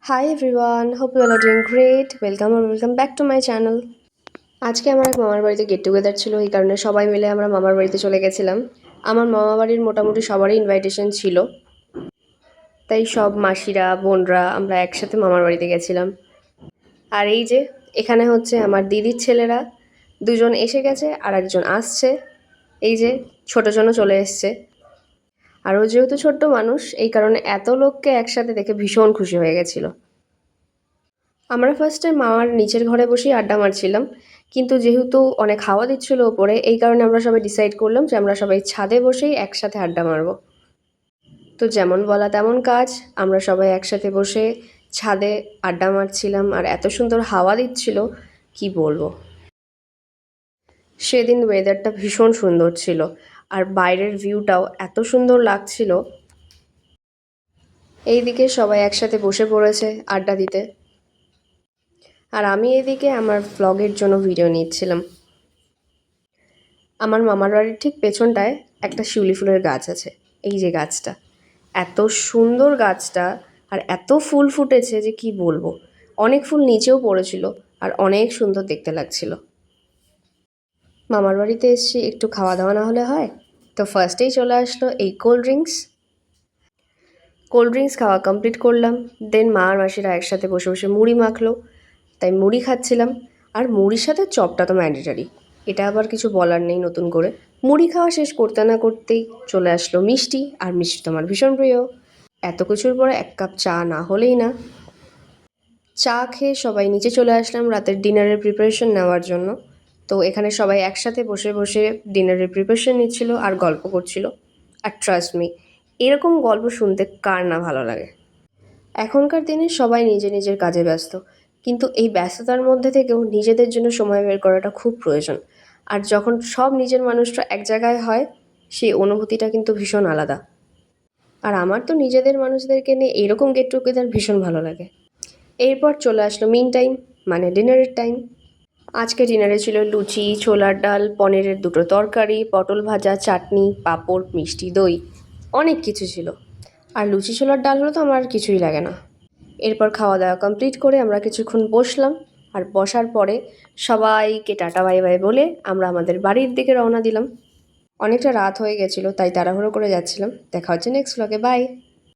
Hi everyone, hope you all are doing great. Welcome back to my channel. আজকে আমার এক মামার বাড়িতে গেট টুগেদার ছিল, এই কারণে সবাই মিলে আমরা মামার বাড়িতে চলে গেছিলাম। আমার মামা বাড়ির মোটামুটি সবারই ইনভাইটেশন ছিল, তাই সব মাসিরা বোনরা আমরা একসাথে মামার বাড়িতে গেছিলাম। আর এই যে এখানে হচ্ছে আমার দিদির ছেলেরা, দুজন এসে গেছে আর একজন আসছে। এই যে ছোটজনও চলে এসছে। আর ও যেহেতু ছোট্ট মানুষ, এই কারণে এত লোককে একসাথে দেখে ভীষণ খুশি হয়ে গেছিল। আমরা ফার্স্টে মামার নিচের ঘরে বসেই আড্ডা মারছিলাম, কিন্তু যেহেতু অনেক হাওয়া দিচ্ছিল ওপরে, এই কারণে আমরা সবাই ডিসাইড করলাম যে আমরা সবাই ছাদে বসেই একসাথে আড্ডা মারবো। তো যেমন বলা তেমন কাজ, আমরা সবাই একসাথে বসে ছাদে আড্ডা মারছিলাম আর এত সুন্দর হাওয়া দিচ্ছিল, কি বলবো। সেদিন ওয়েদারটা ভীষণ সুন্দর ছিল আর বাইরের ভিউটাও এত সুন্দর লাগছিল। এইদিকে সবাই একসাথে বসে পড়েছে আড্ডা দিতে, আর আমি এদিকে আমার ভ্লগের জন্য ভিডিও নিচ্ছিলাম। আমার মামার বাড়ির ঠিক পেছনটায় একটা শিউলি ফুলের গাছ আছে। এই যে গাছটা, এত সুন্দর গাছটা, আর এত ফুল ফুটেছে যে কি বলবো। অনেক ফুল নিচেও পড়েছিল আর অনেক সুন্দর দেখতে লাগছিল। মামার বাড়িতে এসেছি, একটু খাওয়া দাওয়া না হলে হয়। তো ফার্স্টেই চলে আসলো এই কোল্ড ড্রিঙ্কস খাওয়া কমপ্লিট করলাম। দেন মা আর মাসিরা একসাথে বসে বসে মুড়ি মাখলো, তাই মুড়ি খাচ্ছিলাম। আর মুড়ির সাথে চপটা তো ম্যান্ডেটারি, এটা আবার কিছু বলার নেই নতুন করে। মুড়ি খাওয়া শেষ করতে না করতেই চলে আসলো মিষ্টি, আর মিষ্টি তো আমার ভীষণ প্রিয়। এত কিছুর পরে এক কাপ চা না হলেই না। চা খেয়ে সবাই নিচে চলে আসলাম রাতের ডিনারের প্রিপারেশন নেওয়ার জন্য। তো এখানে সবাই একসাথে বসে বসে ডিনারের প্রিপারেশন নিচ্ছিল আর গল্প করছিল। আর ট্রাস্ট মি, এরকম গল্প শুনতে কার না ভালো লাগে। এখনকার দিনে সবাই নিজের নিজের কাজে ব্যস্ত, কিন্তু এই ব্যস্ততার মধ্যে থেকেও নিজেদের জন্য সময় বের করাটা খুব প্রয়োজন। আর যখন সব নিজের মানুষরা এক জায়গায় হয়, সেই অনুভূতিটা কিন্তু ভীষণ আলাদা। আর আমার তো নিজেদের মানুষদেরকে নিয়ে এইরকম গেট টুগেদার ভীষণ ভালো লাগে। এরপর চলে আসলো মিন টাইম, মানে ডিনারের টাইম। আজকে ডিনারে ছিল লুচি, ছোলার ডাল, পনিরের দুটো তরকারি, পটল ভাজা, চাটনি, পাঁপড়, মিষ্টি দই, অনেক কিছু ছিল। আর লুচি ছোলার ডাল হলে তো আমার আর কিছুই লাগে না। এরপর খাওয়া দাওয়া কমপ্লিট করে আমরা কিছুক্ষণ বসলাম, আর বসার পরে সবাইকে টাটা বাই বাই বলে আমরা আমাদের বাড়ির দিকে রওনা দিলাম। অনেকটা রাত হয়ে গেছিলো, তাই তাড়াহুড়ো করে যাচ্ছিলাম। দেখা হচ্ছে নেক্সট ব্লগে, বাই।